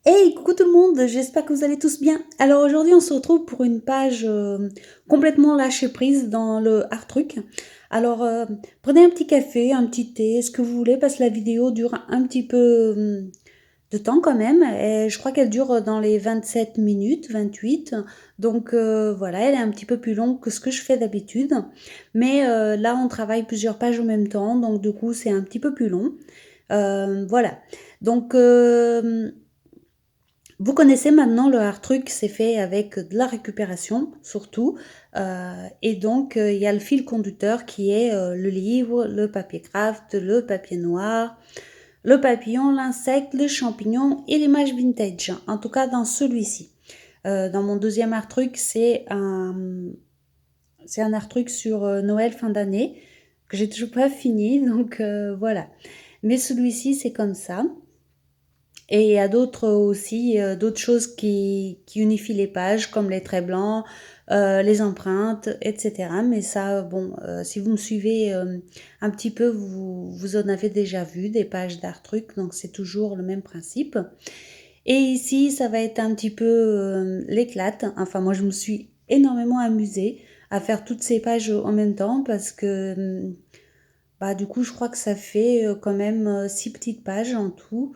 Hey, coucou tout le monde, j'espère que vous allez tous bien. Alors aujourd'hui, on se retrouve pour une page complètement lâcher prise dans le art truc. Alors prenez un petit café, un petit thé, ce que vous voulez, parce que la vidéo dure un petit peu de temps quand même. Et je crois qu'elle dure dans les 27 minutes, 28. Donc voilà, elle est un petit peu plus longue que ce que je fais d'habitude. Mais là, on travaille plusieurs pages en même temps, donc du coup, c'est un petit peu plus long. Voilà. Donc vous connaissez maintenant le art truc, c'est fait avec de la récupération surtout. Et donc, il y a le fil conducteur qui est le livre, le papier craft, le papier noir, le papillon, l'insecte, le champignon et l'image vintage. En tout cas, dans celui-ci. Dans mon deuxième art truc, c'est un art truc sur Noël fin d'année que j'ai toujours pas fini. Donc voilà. Mais celui-ci, c'est comme ça. Et il y a d'autres aussi, d'autres choses qui unifient les pages, comme les traits blancs, les empreintes, etc. Mais ça, bon, si vous me suivez un petit peu, vous en avez déjà vu des pages d'art truc, donc c'est toujours le même principe. Et ici, ça va être un petit peu l'éclate. Enfin, moi, je me suis énormément amusée à faire toutes ces pages en même temps parce que, bah, du coup, je crois que ça fait quand même 6 petites pages en tout.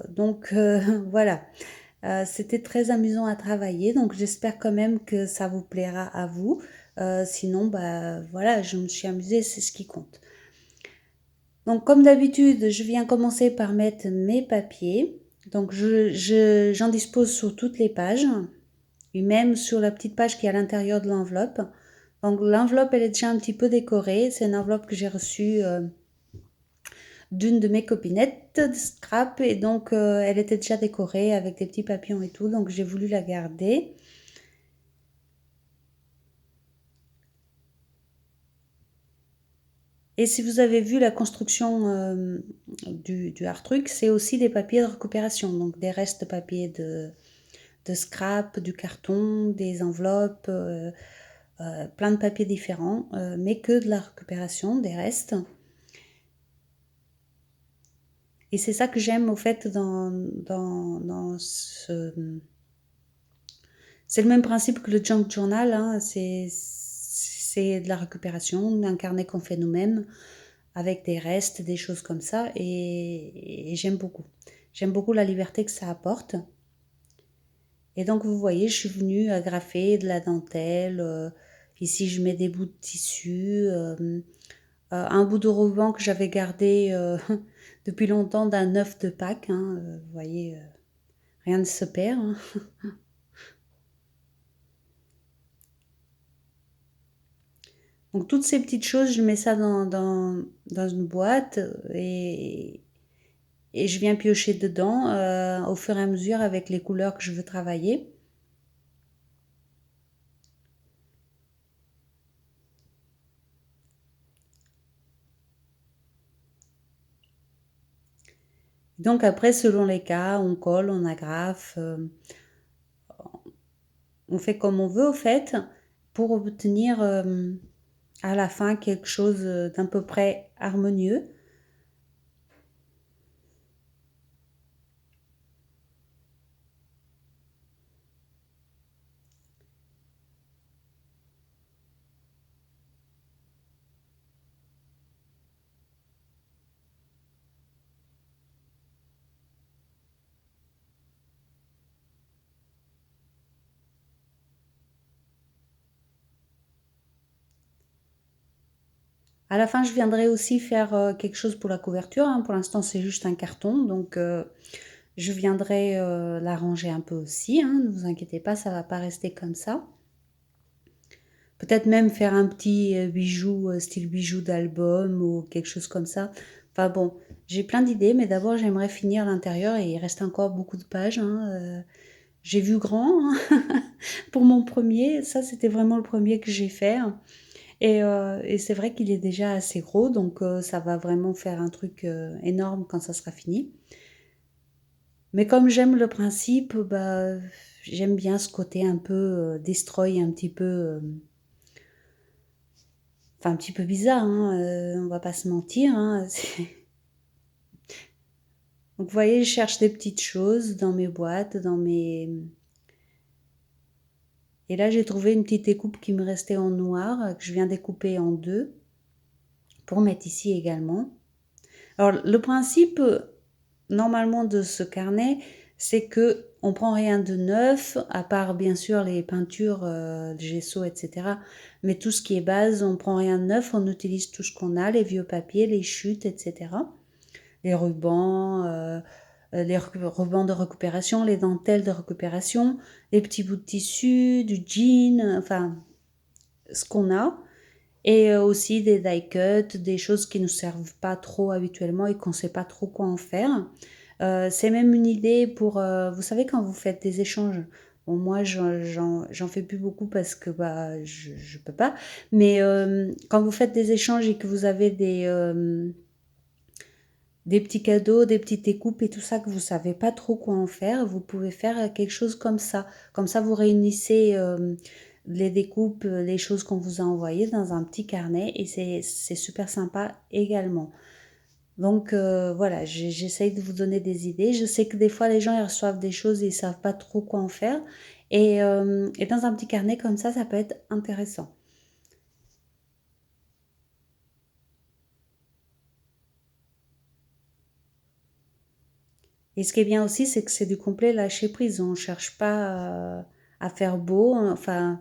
Donc voilà, c'était très amusant à travailler, donc j'espère quand même que ça vous plaira à vous. Sinon, bah voilà, je me suis amusée, c'est ce qui compte. Donc comme d'habitude, je viens commencer par mettre mes papiers. Donc j'en dispose sur toutes les pages, et même sur la petite page qui est à l'intérieur de l'enveloppe. Donc l'enveloppe, elle est déjà un petit peu décorée. C'est une enveloppe que j'ai reçue d'une de mes copinettes de scrap et donc elle était déjà décorée avec des petits papillons et tout, donc j'ai voulu la garder. Et si vous avez vu la construction du art truc, c'est aussi des papiers de récupération, donc des restes de papier de scrap, du carton, des enveloppes, plein de papiers différents, mais que de la récupération, des restes. Et c'est ça que j'aime au fait dans ce... C'est le même principe que le junk journal, hein, c'est de la récupération, d'un carnet qu'on fait nous-mêmes, avec des restes, des choses comme ça, et j'aime beaucoup. J'aime beaucoup la liberté que ça apporte. Et donc, vous voyez, je suis venue agrafer de la dentelle. Ici, je mets des bouts de tissu, un bout de ruban que j'avais gardé depuis longtemps d'un œuf de Pâques. Hein, vous voyez, rien ne se perd. Hein. Donc toutes ces petites choses, je mets ça dans une boîte et je viens piocher dedans au fur et à mesure avec les couleurs que je veux travailler. Donc après, selon les cas, on colle, on agrafe, on fait comme on veut au fait pour obtenir à la fin quelque chose d'à peu près harmonieux. À la fin, je viendrai aussi faire quelque chose pour la couverture. Hein. Pour l'instant, c'est juste un carton, donc je viendrai l'arranger un peu aussi. Hein. Ne vous inquiétez pas, ça ne va pas rester comme ça. Peut-être même faire un petit bijou, style bijou d'album ou quelque chose comme ça. Enfin bon, j'ai plein d'idées, mais d'abord j'aimerais finir l'intérieur et il reste encore beaucoup de pages. Hein. J'ai vu grand hein, pour mon premier. Ça, c'était vraiment le premier que j'ai fait. Hein. Et c'est vrai qu'il est déjà assez gros, donc ça va vraiment faire un truc énorme quand ça sera fini. Mais comme j'aime le principe, bah, j'aime bien ce côté un peu destroy, un petit peu... Enfin, un petit peu bizarre, hein, on va pas se mentir, hein, Donc vous voyez, je cherche des petites choses dans mes boîtes, Et là, j'ai trouvé une petite découpe qui me restait en noir, que je viens découper en deux, pour mettre ici également. Alors, le principe, normalement, de ce carnet, c'est que on prend rien de neuf, à part bien sûr les peintures, de gesso, etc. Mais tout ce qui est base, on prend rien de neuf, on utilise tout ce qu'on a, les vieux papiers, les chutes, etc. Les rubans, les rubans de récupération, les dentelles de récupération, les petits bouts de tissu, du jean, enfin, ce qu'on a. Et aussi des die cuts, des choses qui ne nous servent pas trop habituellement et qu'on ne sait pas trop quoi en faire. C'est même une idée pour, vous savez, quand vous faites des échanges. Bon, moi, j'en fais plus beaucoup parce que bah, je peux pas. Mais quand vous faites des échanges et que vous avez des petits cadeaux, des petites découpes et tout ça que vous savez pas trop quoi en faire, vous pouvez faire quelque chose comme ça. Comme ça, vous réunissez les découpes, les choses qu'on vous a envoyées dans un petit carnet et c'est super sympa également. Donc voilà, j'essaye de vous donner des idées. Je sais que des fois les gens ils reçoivent des choses et ils savent pas trop quoi en faire. Et dans un petit carnet comme ça peut être intéressant. Et ce qui est bien aussi, c'est que c'est du complet lâcher prise. On ne cherche pas à faire beau. Enfin,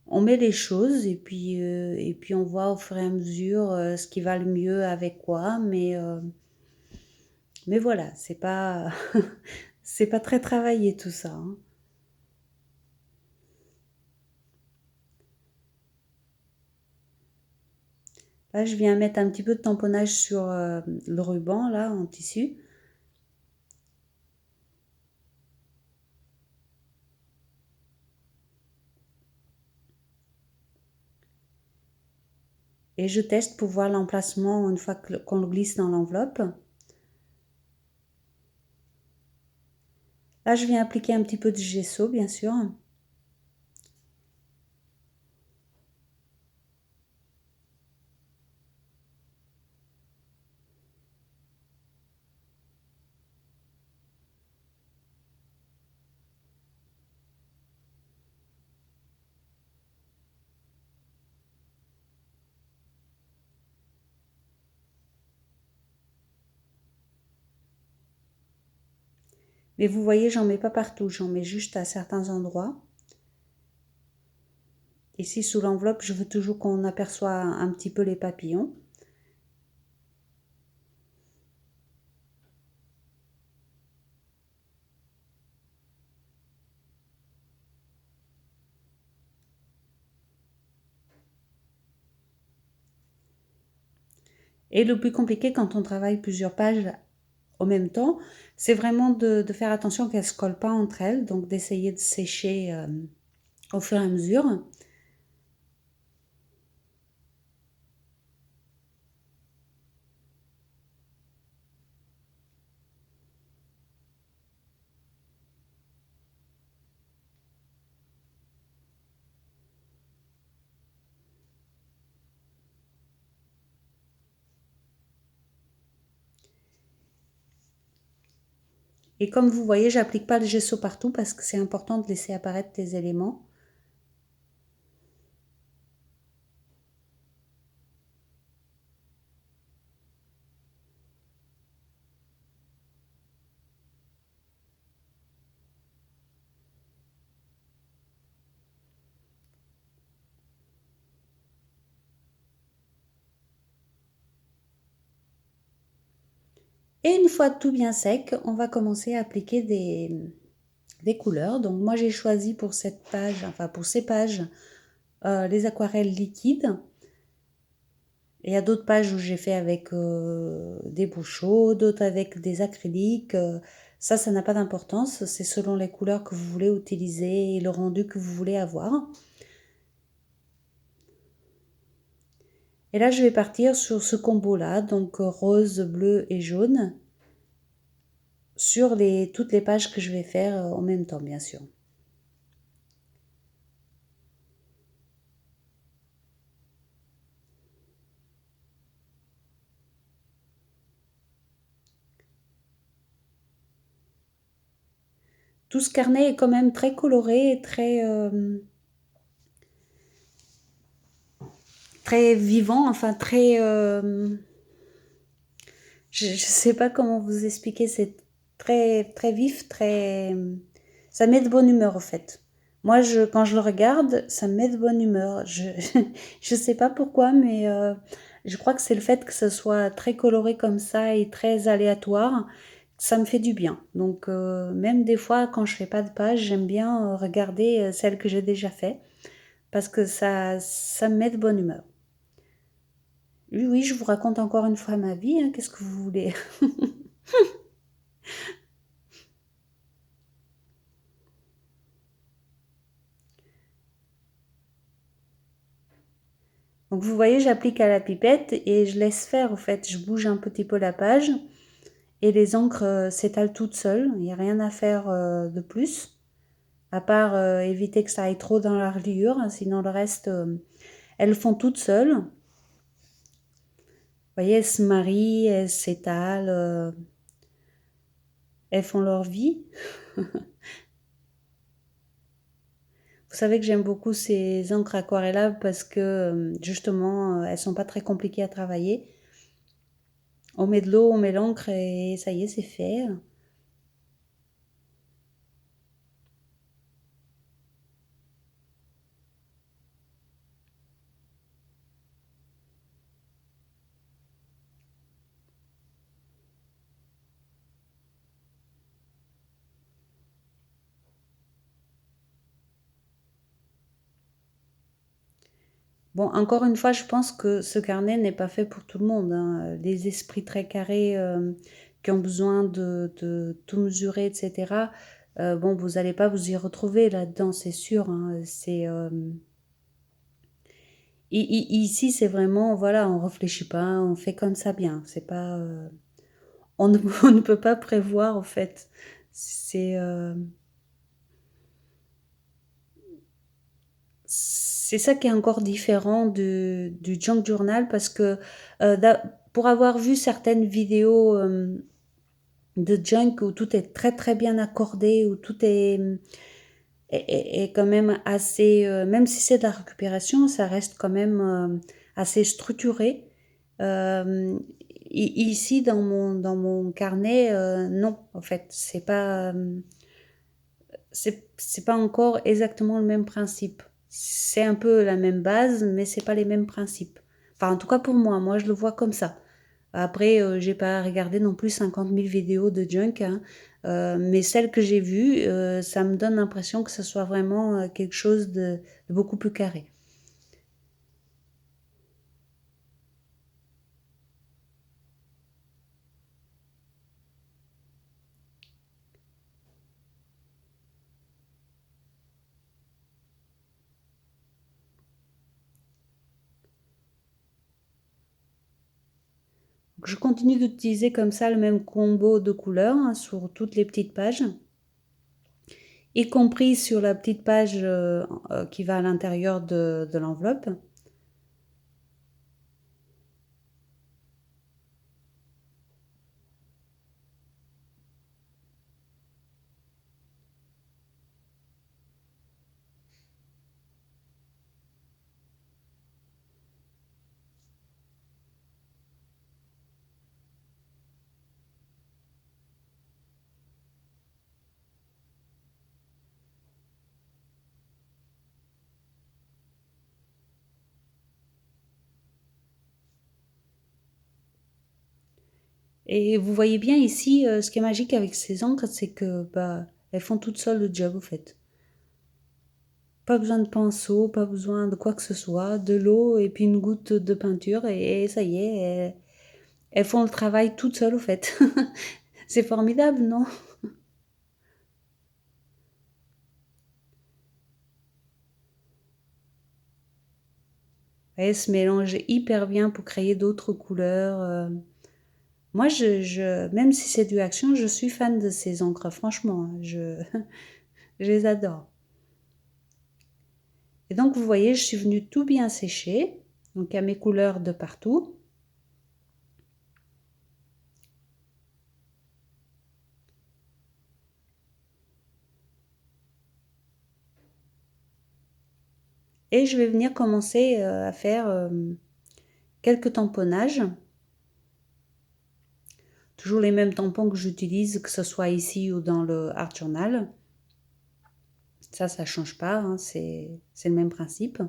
on met les choses et puis on voit au fur et à mesure ce qui va le mieux avec quoi. Mais voilà, c'est pas, c'est pas très travaillé tout ça, hein. Là, je viens mettre un petit peu de tamponnage sur le ruban, là, en tissu. Et je teste pour voir l'emplacement une fois qu'on le glisse dans l'enveloppe. Là, je viens appliquer un petit peu de gesso, bien sûr. Mais vous voyez, j'en mets pas partout, j'en mets juste à certains endroits. Ici, sous l'enveloppe, je veux toujours qu'on aperçoit un petit peu les papillons. Et le plus compliqué quand on travaille plusieurs pages au même temps, c'est vraiment de faire attention qu'elles ne se collent pas entre elles, donc d'essayer de sécher au fur et à mesure. Et comme vous voyez, j'applique pas le gesso partout parce que c'est important de laisser apparaître les éléments. Et une fois tout bien sec, on va commencer à appliquer des couleurs. Donc moi j'ai choisi pour cette page, enfin pour ces pages, les aquarelles liquides. Il y a d'autres pages où j'ai fait avec des bouchons, d'autres avec des acryliques. Ça n'a pas d'importance. C'est selon les couleurs que vous voulez utiliser et le rendu que vous voulez avoir. Et là, je vais partir sur ce combo-là, donc rose, bleu et jaune, sur toutes les pages que je vais faire en même temps, bien sûr. tout ce carnet est quand même très coloré, très vivant, enfin très... je ne sais pas comment vous expliquer, c'est très vif, ça met de bonne humeur, en fait. Moi, quand je le regarde, ça me met de bonne humeur. Je sais pas pourquoi, mais je crois que c'est le fait que ce soit très coloré comme ça et très aléatoire, ça me fait du bien. Donc, même des fois, quand je fais pas de page, j'aime bien regarder celles que j'ai déjà fait parce que ça me met de bonne humeur. Oui, oui, je vous raconte encore une fois ma vie, hein, qu'est-ce que vous voulez? Donc vous voyez, j'applique à la pipette et je laisse faire, en fait. Je bouge un petit peu la page et les encres s'étalent toutes seules. Il n'y a rien à faire de plus, à part éviter que ça aille trop dans la reliure. Sinon, le reste, elles font toutes seules. Vous voyez, elles se marient, elles s'étalent, elles font leur vie. Vous savez que j'aime beaucoup ces encres aquarellables parce que justement, elles sont pas très compliquées à travailler. On met de l'eau, on met l'encre et ça y est, c'est fait. Bon, encore une fois, je pense que ce carnet n'est pas fait pour tout le monde, hein. Les esprits très carrés qui ont besoin de tout mesurer, etc. Bon, vous n'allez pas vous y retrouver là-dedans, c'est sûr, hein. Ici, c'est vraiment, voilà, on réfléchit pas, on fait comme ça bien. C'est pas, on ne peut pas prévoir, en fait. C'est, euh, c'est ça qui est encore différent du junk journal parce que pour avoir vu certaines vidéos de junk où tout est très très bien accordé, où tout est quand même assez, même si c'est de la récupération, ça reste quand même assez structuré. Euh, Ici, dans mon carnet, non, en fait, c'est pas encore exactement le même principe. C'est un peu la même base, mais c'est pas les mêmes principes. Enfin, en tout cas pour moi je le vois comme ça. Après, j'ai pas regardé non plus 50 000 vidéos de junk, hein. Mais celles que j'ai vues, ça me donne l'impression que ce soit vraiment quelque chose de beaucoup plus carré. Donc, je continue d'utiliser comme ça le même combo de couleurs hein, sur toutes les petites pages, y compris sur la petite page qui va à l'intérieur de l'enveloppe. Et vous voyez bien ici, ce qui est magique avec ces encres, c'est que bah, elles font toutes seules le job, au fait. Pas besoin de pinceau, pas besoin de quoi que ce soit, de l'eau et puis une goutte de peinture et ça y est, elles font le travail toutes seules, au fait. C'est formidable, non? Elles se mélangent hyper bien pour créer d'autres couleurs. Moi, même si c'est du action, je suis fan de ces encres, franchement. Je les adore. Et donc, vous voyez, je suis venue tout bien sécher. Donc, il y a mes couleurs de partout. Et je vais venir commencer à faire quelques tamponnages. Toujours les mêmes tampons que j'utilise, que ce soit ici ou dans le Art Journal. Ça change pas, hein, c'est le même principe.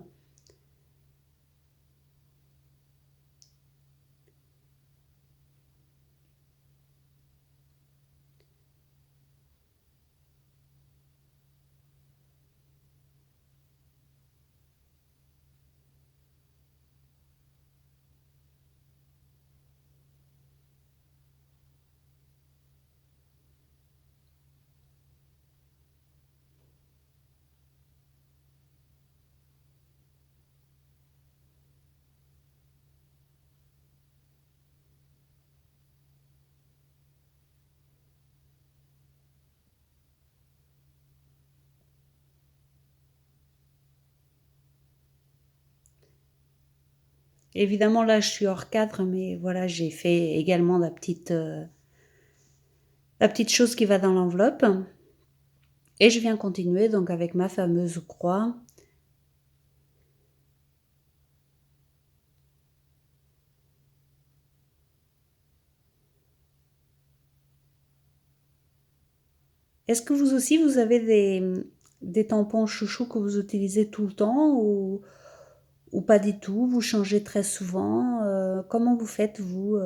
Évidemment, là, je suis hors cadre, mais voilà, j'ai fait également la petite chose qui va dans l'enveloppe. Et je viens continuer donc avec ma fameuse croix. Est-ce que vous aussi, vous avez des tampons chouchous que vous utilisez tout le temps ou pas du tout? Vous changez très souvent? Comment vous faites, vous?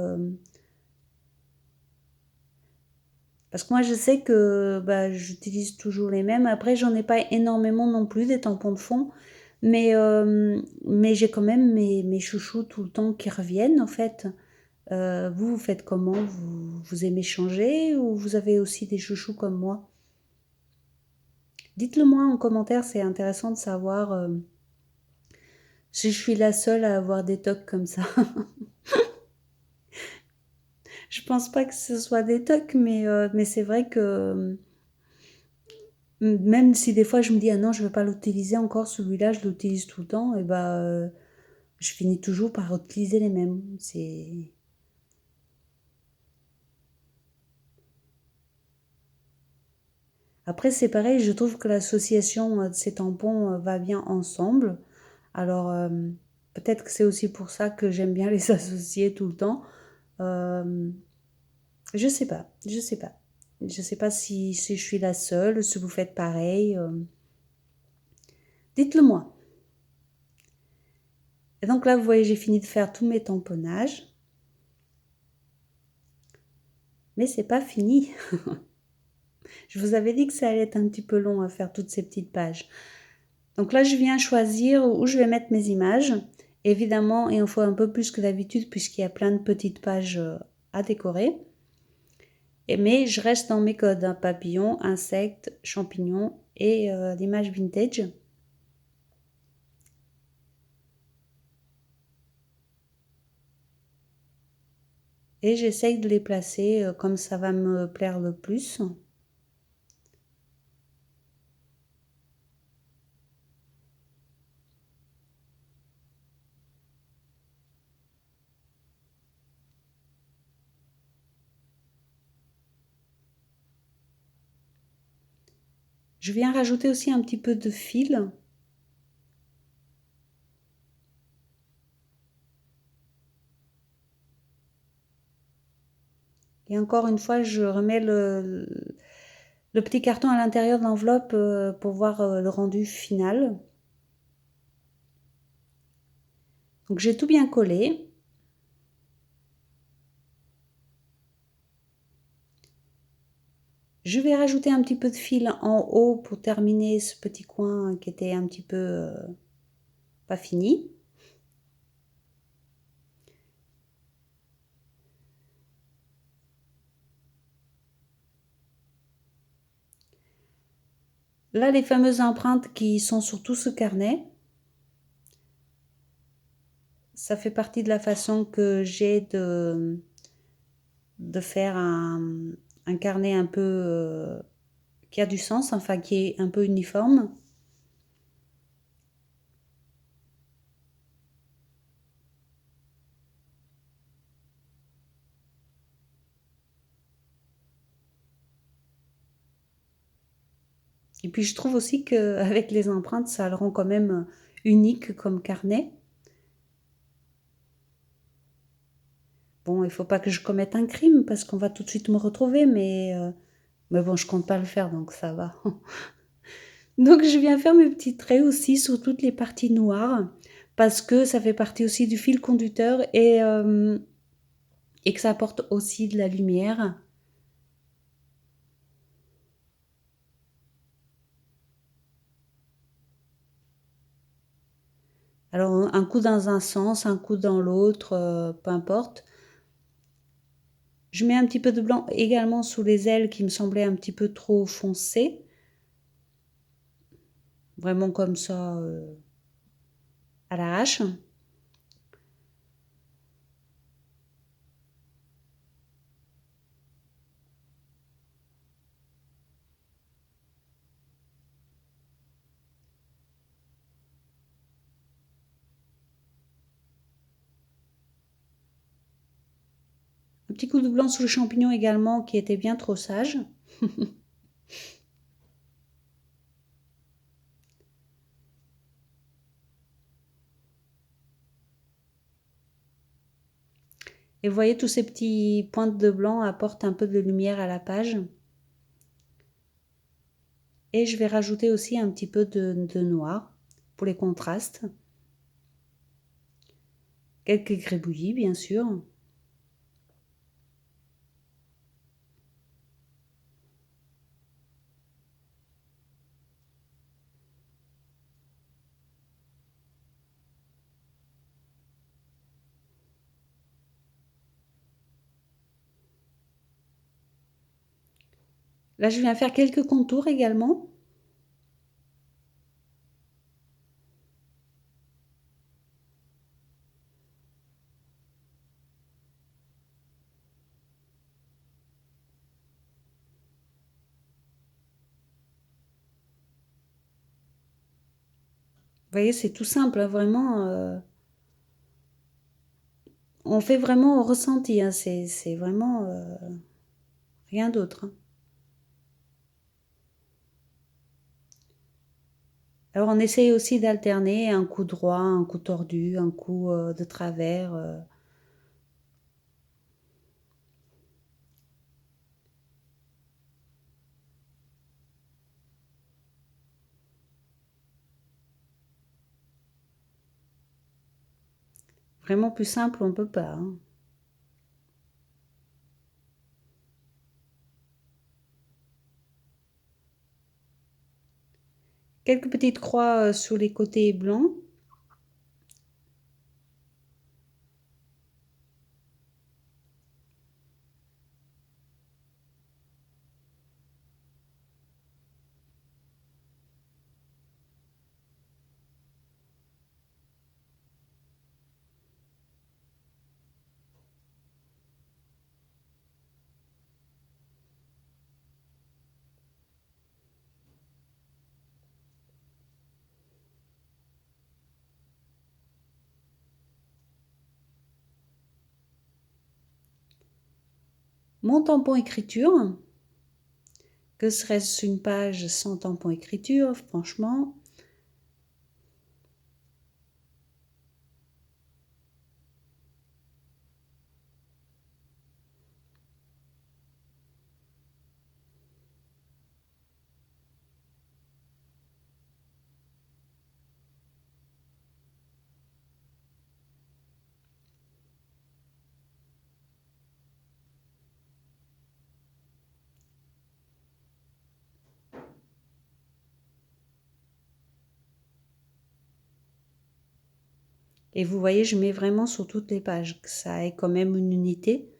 Parce que moi, je sais que bah, j'utilise toujours les mêmes. Après, j'en ai pas énormément non plus, des tampons de fond. Mais j'ai quand même mes chouchous tout le temps qui reviennent, en fait. Vous, vous faites comment? Vous aimez changer ou vous avez aussi des chouchous comme moi? Dites-le moi en commentaire, c'est intéressant de savoir si je suis la seule à avoir des tocs comme ça. Je pense pas que ce soit des tocs, mais c'est vrai que même si des fois je me dis ah non, je vais pas l'utiliser encore, celui-là, je l'utilise tout le temps, et bah je finis toujours par utiliser les mêmes. C'est Après, c'est pareil, je trouve que l'association de ces tampons va bien ensemble. Alors, peut-être que c'est aussi pour ça que j'aime bien les associer tout le temps. Euh, je sais pas, je sais pas. Je sais pas si je suis la seule, si vous faites pareil. Dites-le moi. Et donc là, vous voyez, j'ai fini de faire tous mes tamponnages. Mais c'est pas fini. Je vous avais dit que ça allait être un petit peu long à faire toutes ces petites pages. Donc là, je viens choisir où je vais mettre mes images. Évidemment, il en faut un peu plus que d'habitude puisqu'il y a plein de petites pages à décorer. Mais je reste dans mes codes, hein, papillon, insectes, champignons et l'image vintage. Et j'essaye de les placer comme ça va me plaire le plus. Je viens rajouter aussi un petit peu de fil. Et encore une fois, je remets le petit carton à l'intérieur de l'enveloppe pour voir le rendu final. Donc j'ai tout bien collé. Je vais rajouter un petit peu de fil en haut pour terminer ce petit coin qui était un petit peu pas fini. Là, les fameuses empreintes qui sont sur tout ce carnet, ça fait partie de la façon que j'ai de faire un carnet un peu qui a du sens, enfin qui est un peu uniforme. Et puis je trouve aussi qu'avec les empreintes, ça le rend quand même unique comme carnet. Bon, il faut pas que je commette un crime parce qu'on va tout de suite me retrouver, mais bon, je compte pas le faire, donc ça va. Donc je viens faire mes petits traits aussi sur toutes les parties noires parce que ça fait partie aussi du fil conducteur et que ça apporte aussi de la lumière. Alors un coup dans un sens, un coup dans l'autre, peu importe. Je mets un petit peu de blanc également sous les ailes qui me semblaient un petit peu trop foncées. Vraiment comme ça, à l'arrache. Un petit coup de blanc sous le champignon également qui était bien trop sage. Et vous voyez, tous ces petits pointes de blanc apportent un peu de lumière à la page. Et je vais rajouter aussi un petit peu de noir pour les contrastes. Quelques gribouillis, bien sûr. Là, je viens faire quelques contours également. Vous voyez, c'est tout simple, hein, vraiment. On fait vraiment au ressenti, hein, c'est vraiment rien d'autre, hein. Alors, on essaye aussi d'alterner un coup droit, un coup tordu, un coup de travers. Vraiment plus simple, on ne peut pas, hein. Quelques petites croix sur les côtés blancs. Mon tampon écriture. Que serait-ce une page sans tampon écriture, franchement? Et vous voyez, je mets vraiment sur toutes les pages, que ça ait quand même une unité.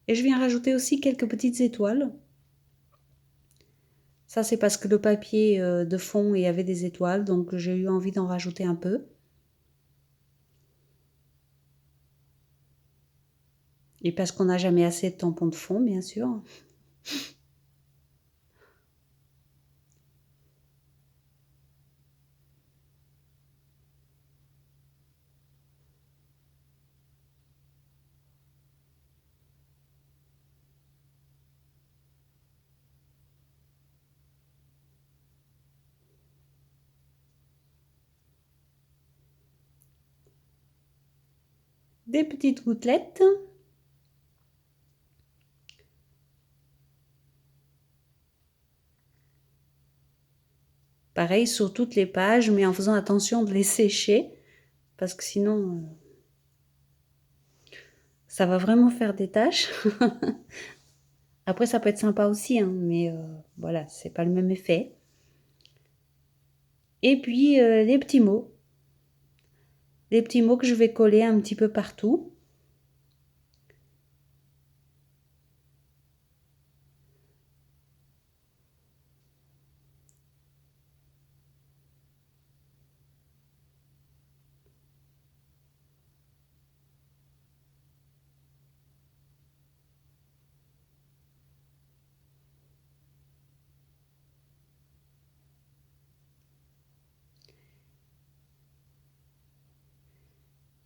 Et je viens rajouter aussi quelques petites étoiles. Ça, c'est parce que le papier de fond, il y avait des étoiles, donc j'ai eu envie d'en rajouter un peu. Et parce qu'on n'a jamais assez de tampons de fond, bien sûr. des petites gouttelettes. Pareil sur toutes les pages, mais en faisant attention de les sécher, parce que sinon, ça va vraiment faire des taches. Après, ça peut être sympa aussi, hein, mais voilà, c'est pas le même effet. Et puis, les petits mots. Les petits mots que je vais coller un petit peu partout.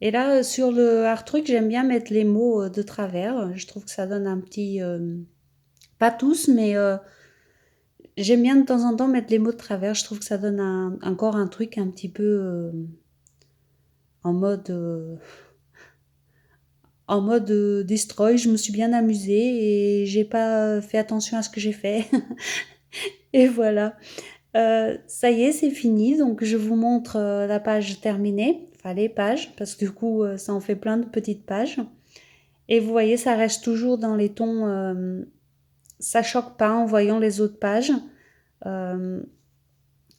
Et là, sur le art truc, j'aime bien mettre les mots de travers. Je trouve que ça donne un petit... pas tous, mais j'aime bien de temps en temps mettre les mots de travers. Je trouve que ça donne encore un truc un petit peu en mode... en mode destroy. Je me suis bien amusée et j'ai pas fait attention à ce que j'ai fait. Et voilà. Ça y est, c'est fini. Donc, je vous montre la page terminée. Enfin, les pages, parce que du coup, ça en fait plein de petites pages. Et vous voyez, ça reste toujours dans les tons... ça choque pas en voyant les autres pages. Euh,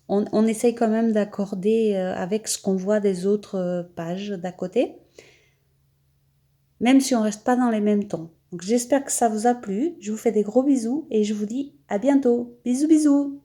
on essaye quand même d'accorder avec ce qu'on voit des autres pages d'à côté. Même si on reste pas dans les mêmes tons. Donc, j'espère que ça vous a plu. Je vous fais des gros bisous et je vous dis à bientôt. Bisous, bisous!